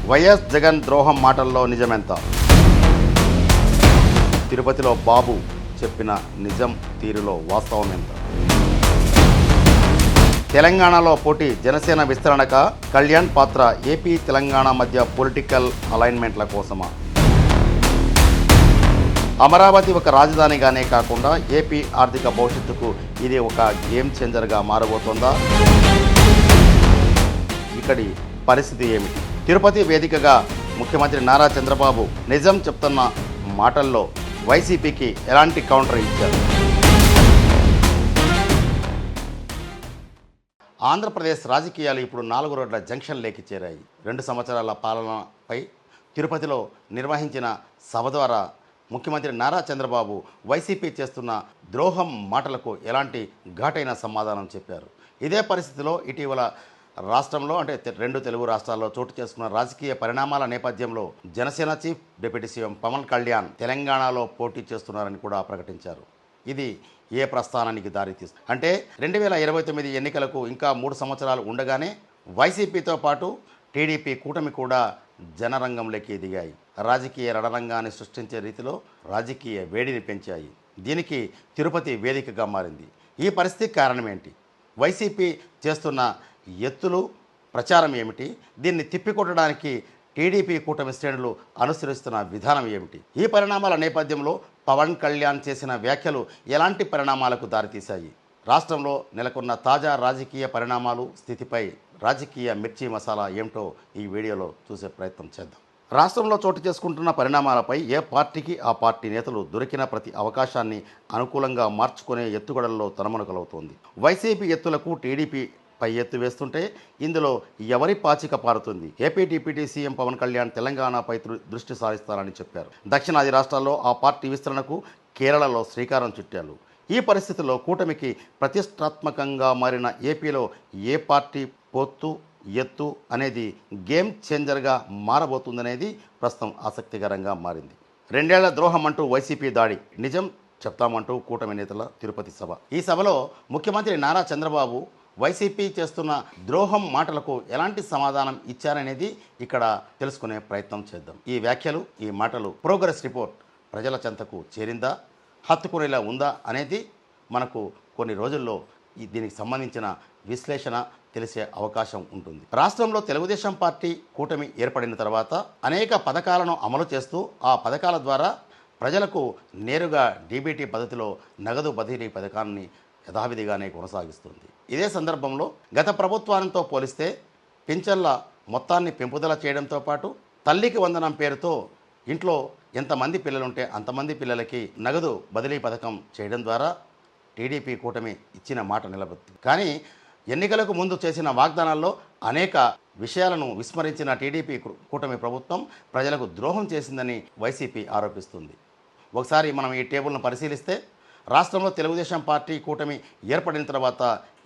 YS Jagan ద్రోహం మాటల్లో నిజమెంత? తిరుపతిలో బాబు చెప్పిన నిజం తీరులో వాస్తవం ఎంత? తెలంగాణలో పోటీ జనసేన విస్తరణక కళ్యాణ్ పాత్ర ఏపీ తెలంగాణ మధ్య పొలిటికల్ అలైన్మెంట్ల కోసమా? అమరావతి ఒక రాజధానిగానే కాకుండా ఏపీ ఆర్థిక భవిష్యత్తుకు ఇది ఒక గేమ్ చేంజర్గా మారబోతోందా? ఇక్కడి పరిస్థితి ఏమిటి? తిరుపతి వేదికగా ముఖ్యమంత్రి నారా చంద్రబాబు నిజం చెప్తున్న మాటల్లో వైసీపీకి ఎలాంటి కౌంటర్ ఇచ్చారు? ఆంధ్రప్రదేశ్ రాజకీయాలు ఇప్పుడు 4 రోడ్ల జంక్షన్ లేకి చేరాయి. 2 సంవత్సరాల పాలనపై తిరుపతిలో నిర్వహించిన సభ ద్వారా ముఖ్యమంత్రి నారా చంద్రబాబు వైసీపీ చేస్తున్న ద్రోహం మాటలకు ఎలాంటి ఘాటైన సమాధానం చెప్పారు. ఇదే పరిస్థితిలో ఇటీవల రాష్ట్రంలో అంటే 2 తెలుగు రాష్ట్రాల్లో చోటు చేసుకున్న రాజకీయ పరిణామాల నేపథ్యంలో Janasena chief deputy CM Pawan Kalyan తెలంగాణలో పోటీ చేస్తున్నారని కూడా ప్రకటించారు. ఇది ఏ ప్రస్థానానికి దారితీస్తుంది అంటే 2029 ఎన్నికలకు ఇంకా 3 సంవత్సరాలు ఉండగానే వైసీపీతో పాటు టీడీపీ కూటమి కూడా జనరంగంలోకి దిగాయి. రాజకీయ రణరంగాన్ని సృష్టించే రీతిలో రాజకీయ వేడిని పెంచాయి. దీనికి తిరుపతి వేదికగా మారింది. ఈ పరిస్థితికి కారణం ఏంటి? వైసీపీ చేస్తున్న ఎత్తులు ప్రచారం ఏమిటి? దీన్ని తిప్పికొట్టడానికి టీడీపీ కూటమి శ్రేణులు అనుసరిస్తున్న విధానం ఏమిటి? ఈ పరిణామాల నేపథ్యంలో పవన్ కళ్యాణ్ చేసిన వ్యాఖ్యలు ఎలాంటి పరిణామాలకు దారితీశాయి? రాష్ట్రంలో నెలకొన్న తాజా రాజకీయ పరిణామాలు స్థితిపై రాజకీయ మిర్చి మసాలా ఏమిటో ఈ వీడియోలో చూసే ప్రయత్నం చేద్దాం. రాష్ట్రంలో చోటు చేసుకుంటున్న పరిణామాలపై ఏ పార్టీకి ఆ పార్టీ నేతలు దొరికిన ప్రతి అవకాశాన్ని అనుకూలంగా మార్చుకునే ఎత్తుగడల్లో తనమనుకలవుతోంది. వైసీపీ ఎత్తులకు టీడీపీ పై ఎత్తు వేస్తుంటే ఇందులో ఎవరి పాచిక పారుతుంది? AP deputy CM Pawan Kalyan తెలంగాణపై దృష్టి సారిస్తారని చెప్పారు. దక్షిణాది రాష్ట్రాల్లో ఆ పార్టీ విస్తరణకు కేరళలో శ్రీకారం చుట్టారు. ఈ పరిస్థితుల్లో కూటమికి ప్రతిష్టాత్మకంగా మారిన ఏపీలో ఏ పార్టీ పొత్తు ఎత్తు అనేది గేమ్ చేంజర్గా మారబోతుందనేది ప్రస్తుతం ఆసక్తికరంగా మారింది. 2 ఏళ్ల ద్రోహం అంటూ వైసీపీ దాడి, నిజం చెప్తామంటూ కూటమి నేతల తిరుపతి సభ. ఈ సభలో ముఖ్యమంత్రి నారా చంద్రబాబు వైసీపీ చేస్తున్న ద్రోహం మాటలకు ఎలాంటి సమాధానం ఇచ్చారనేది ఇక్కడ తెలుసుకునే ప్రయత్నం చేద్దాం. ఈ వ్యాఖ్యలు, ఈ మాటలు ప్రోగ్రెస్ రిపోర్ట్ ప్రజల చెంతకు చేరిందా, హత్తుకునేలా ఉందా అనేది మనకు కొన్ని రోజుల్లో దీనికి సంబంధించిన విశ్లేషణ తెలిసే అవకాశం ఉంటుంది. రాష్ట్రంలో తెలుగుదేశం పార్టీ కూటమి ఏర్పడిన తర్వాత అనేక పథకాలను అమలు చేస్తూ ఆ పథకాల ద్వారా ప్రజలకు నేరుగా డీబీటీ పద్ధతిలో నగదు బదిలీ పథకాన్ని యథావిధిగానే కొనసాగిస్తుంది. ఇదే సందర్భంలో గత ప్రభుత్వాలతో పోలిస్తే పింఛన్ల మొత్తాన్ని పెంపుదల చేయడంతో పాటు తల్లికి వందనం పేరుతో ఇంట్లో ఎంతమంది పిల్లలుంటే అంతమంది పిల్లలకి నగదు బదిలీ పథకం చేయడం ద్వారా టీడీపీ కూటమి ఇచ్చిన మాట నిలబెట్టింది. కానీ ఎన్నికలకు ముందు చేసిన వాగ్దానాల్లో అనేక విషయాలను విస్మరించిన టీడీపీ కూటమి ప్రభుత్వం ప్రజలకు ద్రోహం చేసిందని వైసీపీ ఆరోపిస్తుంది. ఒకసారి మనం ఈ టేబుల్ను పరిశీలిస్తే రాష్ట్రంలో తెలుగుదేశం పార్టీ కూటమి ఏర్పడిన తర్వాత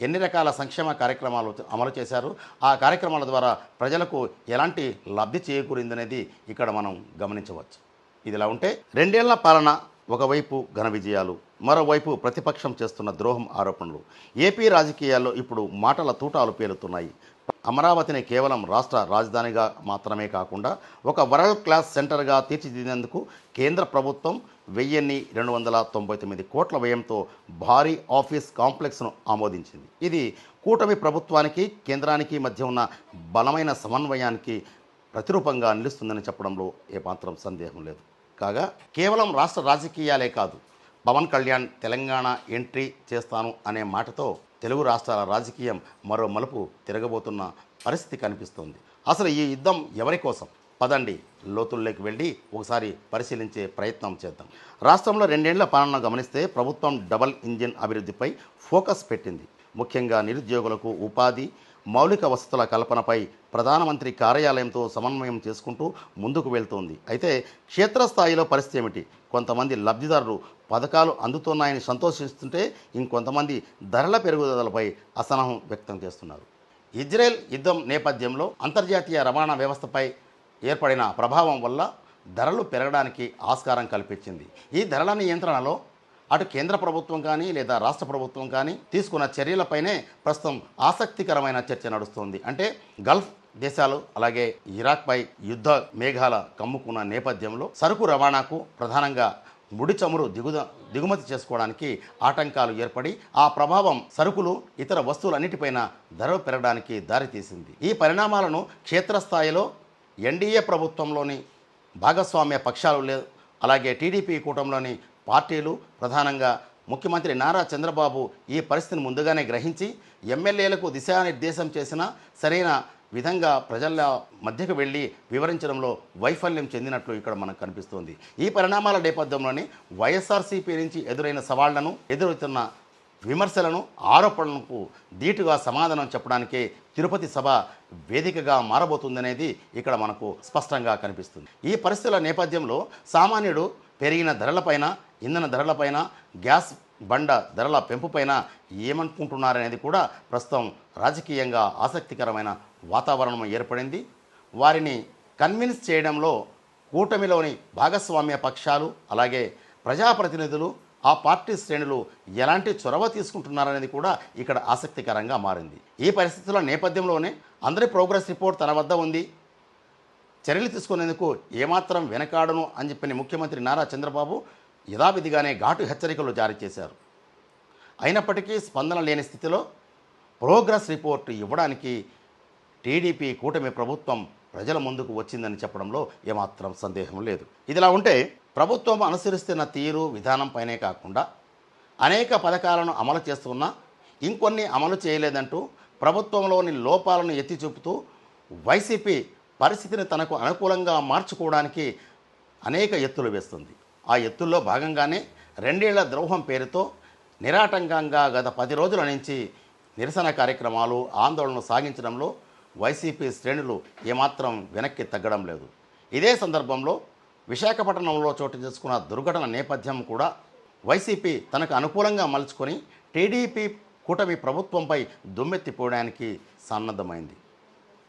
ఎన్ని రకాల సంక్షేమ కార్యక్రమాలు అమలు చేశారు, ఆ కార్యక్రమాల ద్వారా ప్రజలకు ఎలాంటి లబ్ధి చేకూరిందనేది ఇక్కడ మనం గమనించవచ్చు. ఇదిలా ఉంటే 2 ఏళ్ల పాలన, ఒకవైపు ఘన విజయాలు, మరోవైపు ప్రతిపక్షం చేస్తున్న ద్రోహం ఆరోపణలు. ఏపీ రాజకీయాల్లో ఇప్పుడు మాటల తూటాలు పేలుతున్నాయి. అమరావతిని కేవలం రాష్ట్ర రాజధానిగా మాత్రమే కాకుండా ఒక వరల్డ్ క్లాస్ సెంటర్గా తీర్చిదిద్దేందుకు కేంద్ర ప్రభుత్వం 1299 కోట్ల వ్యయంతో భారీ ఆఫీస్ కాంప్లెక్స్ను ఆమోదించింది. ఇది కూటమి ప్రభుత్వానికి కేంద్రానికి మధ్య ఉన్న బలమైన సమన్వయానికి ప్రతిరూపంగా నిలుస్తుందని చెప్పడంలో ఏమాత్రం సందేహం లేదు. కాగా కేవలం రాష్ట్ర రాజకీయాలే కాదు, పవన్ కళ్యాణ్ తెలంగాణ ఎంట్రీ చేస్తాను అనే మాటతో తెలుగు రాష్ట్రాల రాజకీయం మరో మలుపు తిరగబోతున్న పరిస్థితి కనిపిస్తోంది. అసలు ఈ యుద్ధం ఎవరి కోసం? పదండి లోతుల్లోకి వెళ్ళి ఒకసారి పరిశీలించే ప్రయత్నం చేద్దాం. రాష్ట్రంలో 2 ఏళ్ల పాలన గమనిస్తే ప్రభుత్వం డబల్ ఇంజిన్ అభివృద్ధిపై ఫోకస్ పెట్టింది. ముఖ్యంగా నిరుద్యోగులకు ఉపాధి, మౌలిక వసతుల కల్పనపై ప్రధానమంత్రి కార్యాలయంతో సమన్వయం చేసుకుంటూ ముందుకు వెళ్తోంది. అయితే క్షేత్రస్థాయిలో పరిస్థితి ఏమిటి? కొంతమంది లబ్ధిదారులు పథకాలు అందుతున్నాయని సంతోషిస్తుంటే ఇంకొంతమంది ధరల పెరుగుదలపై అసహనం వ్యక్తం చేస్తున్నారు. ఇజ్రాయెల్ యుద్ధం నేపథ్యంలో అంతర్జాతీయ రవాణా వ్యవస్థపై ఏర్పడిన ప్రభావం వల్ల ధరలు పెరగడానికి ఆస్కారం కల్పించింది. ఈ ధరల నియంత్రణలో అటు కేంద్ర ప్రభుత్వం కానీ లేదా రాష్ట్ర ప్రభుత్వం కానీ తీసుకున్న చర్యలపైనే ప్రస్తుతం ఆసక్తికరమైన చర్చ నడుస్తుంది. అంటే గల్ఫ్ దేశాలు అలాగే ఇరాక్పై యుద్ధ మేఘాల కమ్ముకున్న నేపథ్యంలో సరుకు రవాణాకు ప్రధానంగా ముడి చమురు దిగుమతి చేసుకోవడానికి ఆటంకాలు ఏర్పడి ఆ ప్రభావం సరుకులు ఇతర వస్తువులన్నిటిపైన ధరలు పెరగడానికి దారితీసింది. ఈ పరిణామాలను క్షేత్రస్థాయిలో ఎన్డీఏ ప్రభుత్వంలోని భాగస్వామ్య పక్షాలు అలాగే టీడీపీ కూటమిలోని పార్టీలు ప్రధానంగా ముఖ్యమంత్రి నారా చంద్రబాబు ఈ పరిస్థితిని ముందుగానే గ్రహించి ఎమ్మెల్యేలకు దిశానిర్దేశం చేసిన సరైన విధంగా ప్రజల మధ్యకు వెళ్ళి వివరించడంలో వైఫల్యం చెందినట్లు ఇక్కడ మనకు కనిపిస్తోంది. ఈ పరిణామాల నేపథ్యంలోనే వైఎస్ఆర్సీపీ నుంచి ఎదురైన సవాళ్లను, ఎదురవుతున్న విమర్శలను, ఆరోపణలకు ధీటుగా సమాధానం చెప్పడానికే తిరుపతి సభ వేదికగా మారబోతుందనేది ఇక్కడ మనకు స్పష్టంగా కనిపిస్తుంది. ఈ పరిస్థితుల నేపథ్యంలో సామాన్యుడు పెరిగిన ధరలపైన, ఇంధన ధరలపైన, గ్యాస్ బండ ధరల పెంపుపైన ఏమనుకుంటున్నారనేది కూడా ప్రస్తుతం రాజకీయంగా ఆసక్తికరమైన వాతావరణం ఏర్పడింది. వారిని కన్విన్స్ చేయడంలో కూటమిలోని భాగస్వామ్య పక్షాలు అలాగే ప్రజాప్రతినిధులు, ఆ పార్టీ శ్రేణులు ఎలాంటి చొరవ తీసుకుంటున్నారనేది కూడా ఇక్కడ ఆసక్తికరంగా మారింది. ఈ పరిస్థితుల నేపథ్యంలోనే అందరి ప్రోగ్రెస్ రిపోర్ట్ తన వద్ద ఉంది, చర్యలు తీసుకునేందుకు ఏమాత్రం వెనకాడను అని చెప్పిన ముఖ్యమంత్రి నారా చంద్రబాబు యథావిధిగానే ఘాటు హెచ్చరికలు జారీ చేశారు. అయినప్పటికీ స్పందన లేని స్థితిలో ప్రోగ్రెస్ రిపోర్ట్ ఇవ్వడానికి టీడీపీ కూటమి ప్రభుత్వం ప్రజల ముందుకు వచ్చిందని చెప్పడంలో ఏమాత్రం సందేహం లేదు. ఇదిలా ఉంటే ప్రభుత్వం అనుసరిస్తున్న తీరు విధానంపైనే కాకుండా అనేక పథకాలను అమలు చేస్తున్నా ఇంకొన్ని అమలు చేయలేదంటూ ప్రభుత్వంలోని లోపాలను ఎత్తి చూపుతూ వైసీపీ పరిస్థితిని తనకు అనుకూలంగా మార్చుకోవడానికి అనేక ఎత్తులు వేస్తుంది. ఆ ఎత్తుల్లో భాగంగానే 2 ఏళ్ల ద్రోహం పేరుతో నిరాటంకంగా గత 10 రోజుల నుంచి నిరసన కార్యక్రమాలు, ఆందోళనలు సాగించడంలో వైసీపీ శ్రేణులు ఏమాత్రం వెనక్కి తగ్గడం లేదు. ఇదే సందర్భంలో విశాఖపట్నంలో చోటు చేసుకున్న దుర్ఘటన నేపథ్యం కూడా వైసీపీ తనకు అనుకూలంగా మలుచుకొని టీడీపీ కూటమి ప్రభుత్వంపై దుమ్మెత్తిపోవడానికి సన్నద్ధమైంది.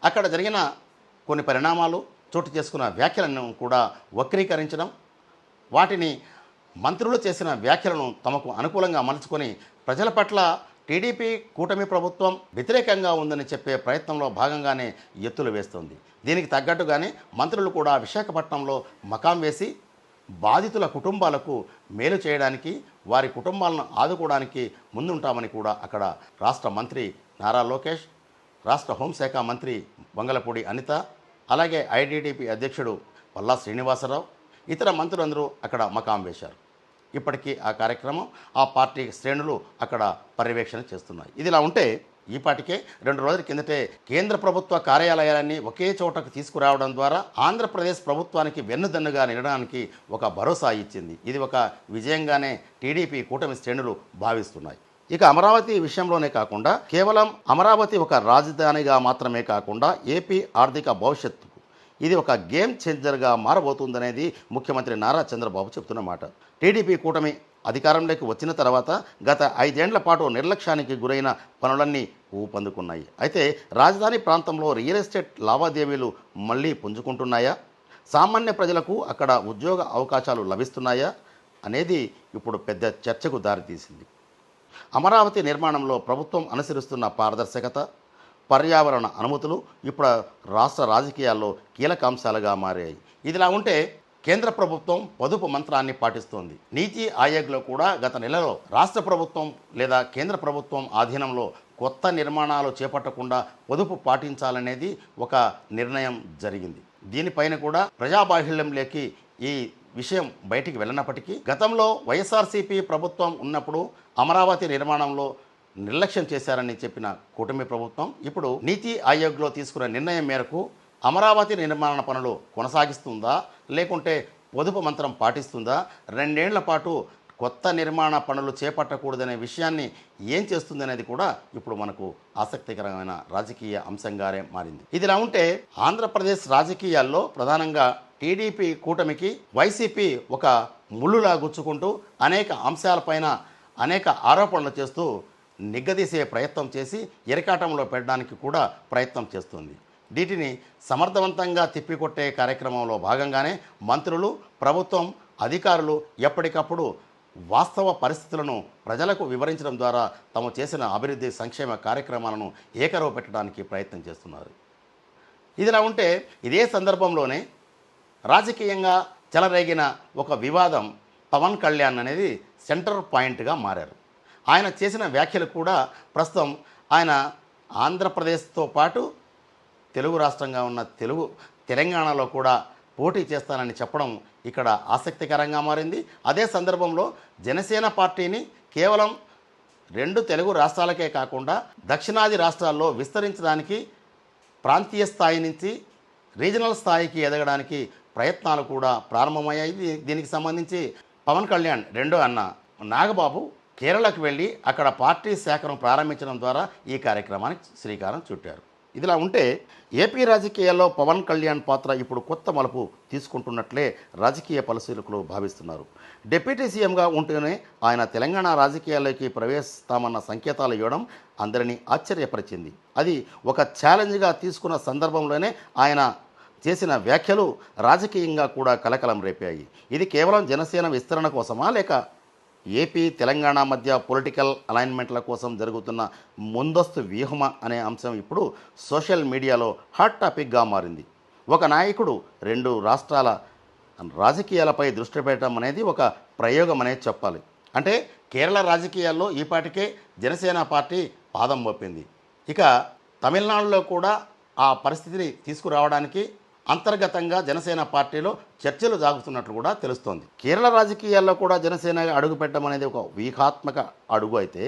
అక్కడ జరిగిన కొన్ని పరిణామాలు, చోటు చేసుకున్న వ్యాఖ్యలను కూడా వక్రీకరించడం, వాటిని మంత్రులు చేసిన వ్యాఖ్యలను తమకు అనుకూలంగా మలుచుకొని ప్రజల పట్ల టీడీపీ కూటమి ప్రభుత్వం వ్యతిరేకంగా ఉందని చెప్పే ప్రయత్నంలో భాగంగానే ఎత్తులు వేస్తుంది. దీనికి తగ్గట్టుగానే మంత్రులు కూడా విశాఖపట్నంలో మకాం వేసి బాధితుల కుటుంబాలకు మేలు చేయడానికి, వారి కుటుంబాలను ఆదుకోవడానికి ముందుంటామని కూడా అక్కడ రాష్ట్ర మంత్రి నారా లోకేష్, రాష్ట్ర హోంశాఖ మంత్రి వంగలపూడి అనిత, అలాగే ఐటీడీపీ అధ్యక్షుడు పల్లా శ్రీనివాసరావు, ఇతర మంత్రులందరూ అక్కడ మకాం వేశారు. ఇప్పటికీ ఆ కార్యక్రమం ఆ పార్టీ శ్రేణులు అక్కడ పర్యవేక్షణ చేస్తున్నాయి. ఇదిలా ఉంటే ఈపాటికే 2 రోజుల కిందటే కేంద్ర ప్రభుత్వ కార్యాలయాలన్నీ ఒకే చోటకు తీసుకురావడం ద్వారా ఆంధ్రప్రదేశ్ ప్రభుత్వానికి వెన్నుదన్నుగా నిలడానికి ఒక భరోసా ఇచ్చింది. ఇది ఒక విజయంగానే టీడీపీ కూటమి శ్రేణులు భావిస్తున్నాయి. ఇక అమరావతి విషయంలోనే కాకుండా కేవలం అమరావతి ఒక రాజధానిగా మాత్రమే కాకుండా ఏపీ ఆర్థిక భవిష్యత్తు ఇది ఒక గేమ్ చేంజర్గా మారబోతుందనేది ముఖ్యమంత్రి నారా చంద్రబాబు చెప్తున్న మాట. టీడీపీ కూటమి అధికారంలోకి వచ్చిన తర్వాత గత 5 ఏళ్ల పాటు నిర్లక్ష్యానికి గురైన పనులన్నీ ఊపందుకున్నాయి. అయితే రాజధాని ప్రాంతంలో రియల్ ఎస్టేట్ లావాదేవీలు మళ్ళీ పుంజుకుంటున్నాయా? సామాన్య ప్రజలకు అక్కడ ఉద్యోగ అవకాశాలు లభిస్తున్నాయా అనేది ఇప్పుడు పెద్ద చర్చకు దారితీసింది. అమరావతి నిర్మాణంలో ప్రభుత్వం అనుసరిస్తున్న పారదర్శకత, పర్యావరణ అనుమతులు ఇప్పుడు రాష్ట్ర రాజకీయాల్లో కీలక అంశాలుగా మారాయి. ఇదిలా ఉంటే కేంద్ర ప్రభుత్వం పొదుపు మంత్రాన్ని పాటిస్తోంది. నీతి ఆయోగ్లో కూడా గత నెలలో రాష్ట్ర ప్రభుత్వం లేదా కేంద్ర ప్రభుత్వం ఆధీనంలో కొత్త నిర్మాణాలు చేపట్టకుండా పొదుపు పాటించాలనేది ఒక నిర్ణయం జరిగింది. దీనిపైన కూడా ప్రజాబాహుళ్యంలోకి ఈ విషయం బయటికి వెళ్ళినప్పటికీ గతంలో వైఎస్ఆర్సీపీ ప్రభుత్వం ఉన్నప్పుడు అమరావతి నిర్మాణంలో నిర్లక్ష్యం చేశారని చెప్పిన కూటమి ప్రభుత్వం ఇప్పుడు నీతి ఆయోగ్లో తీసుకున్న నిర్ణయం మేరకు అమరావతి నిర్మాణ పనులు కొనసాగిస్తుందా లేకుంటే పొదుపు మంత్రం పాటిస్తుందా, 2 ఏళ్ల పాటు కొత్త నిర్మాణ పనులు చేపట్టకూడదనే విషయాన్ని ఏం చేస్తుందనేది కూడా ఇప్పుడు మనకు ఆసక్తికరమైన రాజకీయ అంశంగానే మారింది. ఇదిలా ఉంటే ఆంధ్రప్రదేశ్ రాజకీయాల్లో ప్రధానంగా టీడీపీ కూటమికి వైసీపీ ఒక ముళ్ళులా గుచ్చుకుంటూ అనేక అంశాలపైన అనేక ఆరోపణలు చేస్తూ నిగ్గదీసే ప్రయత్నం చేసి ఇరకాటంలో పెట్టడానికి కూడా ప్రయత్నం చేస్తుంది. వీటిని సమర్థవంతంగా తిప్పికొట్టే కార్యక్రమంలో భాగంగానే మంత్రులు, ప్రభుత్వం అధికారులు ఎప్పటికప్పుడు వాస్తవ పరిస్థితులను ప్రజలకు వివరించడం ద్వారా తాము చేసిన అభివృద్ధి సంక్షేమ కార్యక్రమాలను ఏకరవ పెట్టడానికి ప్రయత్నం చేస్తున్నారు. ఇదిలా ఉంటే ఇదే సందర్భంలోనే రాజకీయంగా చెలరేగిన ఒక వివాదం పవన్ కళ్యాణ్ అనేది సెంటర్ పాయింట్గా మారారు. ఆయన చేసిన వ్యాఖ్యలు కూడా ప్రస్తుతం ఆయన ఆంధ్రప్రదేశ్తో పాటు తెలుగు రాష్ట్రంగా ఉన్న తెలంగాణలో కూడా పోటీ చేస్తానని చెప్పడం ఇక్కడ ఆసక్తికరంగా మారింది. అదే సందర్భంలో జనసేన పార్టీని కేవలం 2 తెలుగు రాష్ట్రాలకే కాకుండా దక్షిణాది రాష్ట్రాల్లో విస్తరించడానికి, ప్రాంతీయ స్థాయి నుంచి రీజనల్ స్థాయికి ఎదగడానికి ప్రయత్నాలు కూడా ప్రారంభమయ్యాయి. దీనికి సంబంధించి పవన్ కళ్యాణ్ రెండో అన్న నాగబాబు కేరళకు వెళ్ళి అక్కడ పార్టీ శాఖను ప్రారంభించడం ద్వారా ఈ కార్యక్రమానికి శ్రీకారం చుట్టారు. ఇదిలా ఉంటే ఏపీ రాజకీయాల్లో పవన్ కళ్యాణ్ పాత్ర ఇప్పుడు కొత్త మలుపు తీసుకుంటున్నట్లే రాజకీయ పరిశీలకులు భావిస్తున్నారు. డిప్యూటీ సీఎంగా ఉంటూనే ఆయన తెలంగాణ రాజకీయాల్లోకి ప్రవేశిస్తామన్న సంకేతాలు ఇవ్వడం అందరినీ ఆశ్చర్యపరిచింది. అది ఒక ఛాలెంజ్గా తీసుకున్న సందర్భంలోనే ఆయన చేసిన వ్యాఖ్యలు రాజకీయంగా కూడా కలకలం రేపాయి. ఇది కేవలం జనసేన విస్తరణ కోసమా, లేక ఏపీ తెలంగాణ మధ్య పొలిటికల్ అలైన్మెంట్ల కోసం జరుగుతున్న ముందస్తు వ్యూహమా అనే అంశం ఇప్పుడు సోషల్ మీడియాలో హాట్ టాపిక్గా మారింది. ఒక నాయకుడు 2 రాష్ట్రాల రాజకీయాలపై దృష్టి పెట్టడం అనేది ఒక ప్రయోగం అనేది చెప్పాలి. అంటే కేరళ రాజకీయాల్లో ఈపాటికే జనసేన పార్టీ పాదం మోపింది. ఇక తమిళనాడులో కూడా ఆ పరిస్థితిని తీసుకురావడానికి అంతర్గతంగా జనసేన పార్టీలో చర్చలు సాగుతున్నట్లు కూడా తెలుస్తోంది. కేరళ రాజకీయాల్లో కూడా జనసేన అడుగు పెట్టడం అనేది ఒక వ్యూహాత్మక అడుగు అయితే,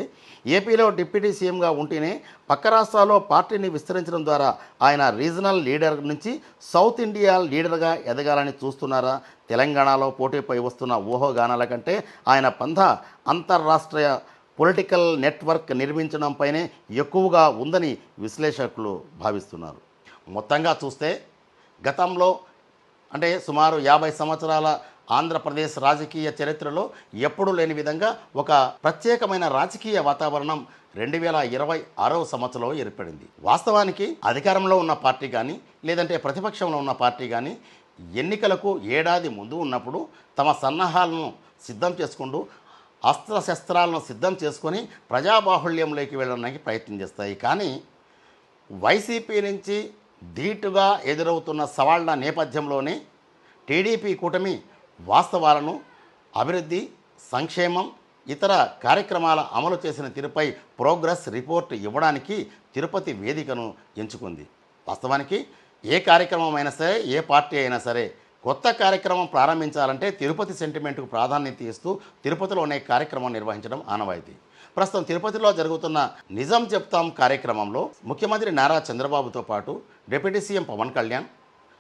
ఏపీలో డిప్యూటీ సీఎంగా ఉంటేనే పక్క రాష్ట్రాల్లో పార్టీని విస్తరించడం ద్వారా ఆయన రీజనల్ లీడర్ నుంచి సౌత్ ఇండియా లీడర్గా ఎదగాలని చూస్తున్నారా? తెలంగాణలో పోటీపై వస్తున్న ఊహాగానాల కంటే ఆయన పంథ అంతర్రాష్ట్రీయ పొలిటికల్ నెట్వర్క్ నిర్మించడంపైనే ఎక్కువగా ఉందని విశ్లేషకులు భావిస్తున్నారు. మొత్తంగా చూస్తే గతంలో అంటే సుమారు 50 సంవత్సరాల ఆంధ్రప్రదేశ్ రాజకీయ చరిత్రలో ఎప్పుడూ లేని విధంగా ఒక ప్రత్యేకమైన రాజకీయ వాతావరణం 2026వ సంవత్సరంలో ఏర్పడింది. వాస్తవానికి అధికారంలో ఉన్న పార్టీ కానీ లేదంటే ప్రతిపక్షంలో ఉన్న పార్టీ కానీ ఎన్నికలకు ఏడాది ముందు ఉన్నప్పుడు తమ సన్నాహాలను సిద్ధం చేసుకుంటూ అస్త్రశస్త్రాలను సిద్ధం చేసుకొని ప్రజాబాహుళ్యంలోకి వెళ్ళడానికి ప్రయత్నం చేస్తాయి. కానీ వైసీపీ నుంచి ధీటుగా ఎదురవుతున్న సవాళ్ల నేపథ్యంలోనే టీడీపీ కూటమి వాస్తవాలను, అభివృద్ధి, సంక్షేమం, ఇతర కార్యక్రమాల అమలు చేసిన తీరుపై ప్రోగ్రెస్ రిపోర్ట్ ఇవ్వడానికి తిరుపతి వేదికను ఎంచుకుంది. వాస్తవానికి ఏ కార్యక్రమం అయినా సరే, ఏ పార్టీ అయినా సరే కొత్త కార్యక్రమం ప్రారంభించాలంటే తిరుపతి సెంటిమెంట్కు ప్రాధాన్యత ఇస్తూ తిరుపతిలోనే కార్యక్రమం నిర్వహించడం ఆనవాయితీ. ప్రస్తుతం తిరుపతిలో జరుగుతున్న నిజం చెప్తాం కార్యక్రమంలో ముఖ్యమంత్రి నారా చంద్రబాబుతో పాటు డిప్యూటీ సీఎం పవన్ కళ్యాణ్,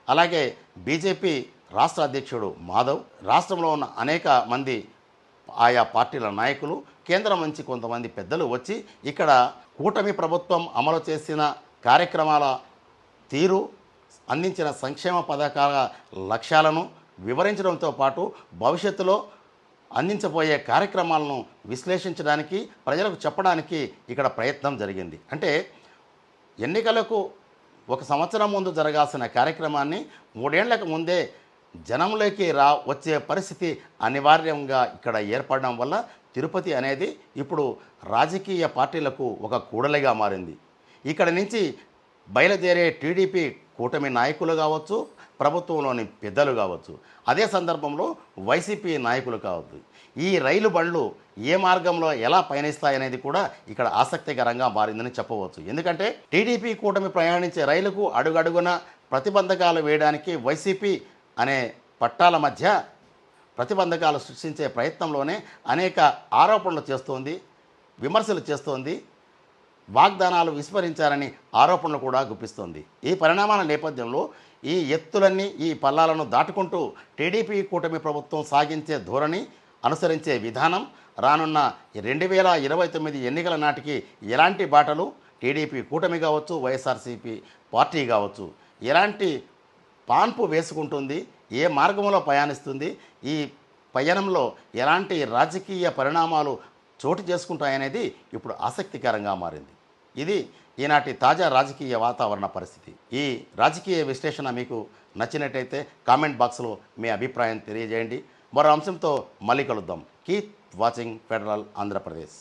అలాగే బీజేపీ రాష్ట్ర అధ్యక్షుడు మాధవ్, రాష్ట్రంలో ఉన్న అనేక మంది ఆయా పార్టీల నాయకులు, కేంద్రం నుంచి కొంతమంది పెద్దలు వచ్చి ఇక్కడ కూటమి ప్రభుత్వం అమలు చేసిన కార్యక్రమాల తీరు, అందించిన సంక్షేమ పథకాల లక్ష్యాలను వివరించడంతో పాటు భవిష్యత్తులో అందించబోయే కార్యక్రమాలను విశ్లేషించడానికి, ప్రజలకు చెప్పడానికి ఇక్కడ ప్రయత్నం జరిగింది. అంటే ఎన్నికలకు 1 సంవత్సరం ముందు జరగాల్సిన కార్యక్రమాన్ని 3 ఏళ్లకు ముందే జనంలోకి వచ్చే పరిస్థితి అనివార్యంగా ఇక్కడ ఏర్పడడం వల్ల తిరుపతి అనేది ఇప్పుడు రాజకీయ పార్టీలకు ఒక కూడలిగా మారింది. ఇక్కడ నుంచి బయలుదేరే టీడీపీ కూటమి నాయకులు కావచ్చు, ప్రభుత్వంలోని పెద్దలు కావచ్చు, అదే సందర్భంలో వైసీపీ నాయకులు కావచ్చు, ఈ రైలు బండ్లు ఏ మార్గంలో ఎలా పయనిస్తాయనేది కూడా ఇక్కడ ఆసక్తికరంగా మారిందని చెప్పవచ్చు. ఎందుకంటే టీడీపీ కూటమి ప్రయాణించే రైలుకు అడుగడుగున ప్రతిబంధకాలు వేయడానికి వైసీపీ అనే పట్టాల మధ్య ప్రతిబంధకాలు సృష్టించే ప్రయత్నంలోనే అనేక ఆరోపణలు చేస్తోంది, విమర్శలు చేస్తోంది, వాగ్దానాలు విస్మరించారని ఆరోపణలు కూడా గుప్పిస్తోంది. ఈ పరిణామాల నేపథ్యంలో ఈ ఎత్తులన్నీ, ఈ పల్లాలను దాటుకుంటూ టీడీపీ కూటమి ప్రభుత్వం సాగించే ధోరణి, అనుసరించే విధానం రానున్న 2029 ఎన్నికల నాటికి ఎలాంటి బాటలు టీడీపీ కూటమి కావచ్చు, వైఎస్ఆర్సీపీ పార్టీ కావచ్చు ఎలాంటి పాన్పు వేసుకుంటుంది, ఏ మార్గంలో ప్రయాణిస్తుంది, ఈ పయనంలో ఎలాంటి రాజకీయ పరిణామాలు చోటు చేసుకుంటాయనేది ఇప్పుడు ఆసక్తికరంగా మారింది. ఇది ఈనాటి తాజా రాజకీయ వాతావరణ పరిస్థితి. ఈ రాజకీయ విశ్లేషణ మీకు నచ్చినట్టయితే కామెంట్ బాక్స్లో మీ అభిప్రాయం తెలియజేయండి. మరో అంశంతో మళ్ళీ కలుద్దాం. Keep watching federal Andhra Pradesh.